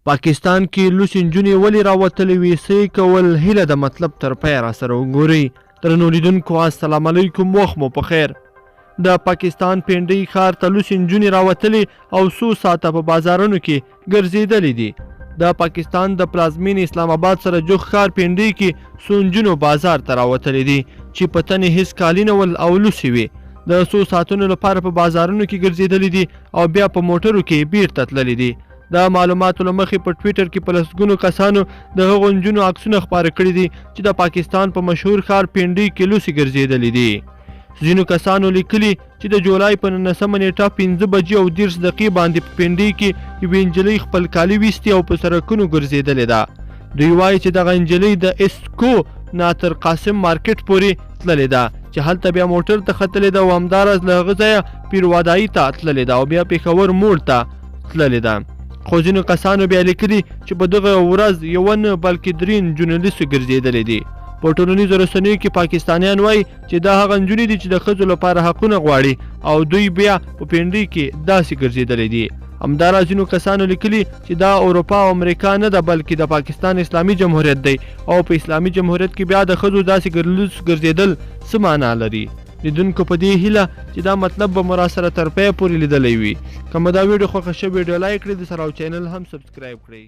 پاکستان کې لوسې نجونې ولې راوتلې وي، څه کول، هیله د مطلب تر پایه راسره وګورئ. درنو لیدونکو السلام علیکم، وخت مو پخیر. د پاکستان پنډۍ ښار ته لوسې نجونې راوتلې او څو ساعته په بازارونو کې ګرځېدلې دي. د پاکستان د پلازمین اسلام آباد سره جوخ ښار پنډۍ کې څو نجونو بازار ته راوتلې دي چې په تنې هیڅ کالي نه ول او لوسې وي. د څو ساعتونو لپاره په بازارونو کې ګرځېدلې دي او بیا په موټرو کې بیرته تللې دي. د معلوماتو له مخې په ټویټر کې په لسګونو کسانو د هغو نجونو عکسونه خپاره کړي دي چې د پاکستان په مشهور ښار پنډۍ کې لوسې ګرځېدلې دي. ځینو کسانو لیکلي چې د جولای په 19 نیټه 5:30 باندې په پنډۍ کې یوې نجلۍ خپل کالي ویستي او په سړکونو ګرځېدلې ده. دوی وایي چې دغه نجلۍ د اسکو نه تر قاسم مارکیټ پورې تللې ده چې هلته بیا موټر ته ختلې ده او همداراز له هغه ځایه پیروادایي ته تللې ده او بیا پېښور موړ ته تللې ده. خو ځینو کسانو بیا لیکلي چې په دغه ورځ یوه نه بلکې 3 نجونې لوسې ګرځېدلې دي. په ټولنیزو رسنیو کې پاکستانیان وایي چې دا هغه نجونې دي چې د ښځو لپاره حقونه غواړي او دوی بیا په پنډۍ کې داسې ګرځېدلې دي. همداراز ځینو کسانو لیکلي چې دا اروپا او امریکا نه ده بلکې د پاکستان اسلامي جمهوریت دی او په اسلامي جمهوریت کې بیا د ښځو داسې ګرځېدل څه معنا لري. لیدونکو په دې هیله چې دا مطلب به مو راسره تر پایه پورې لیدلی وي. که مو دا ویډیو خوښه شوې ویډیو لایک کړئ، د سره او چینل هم سبسکرایب کړئ.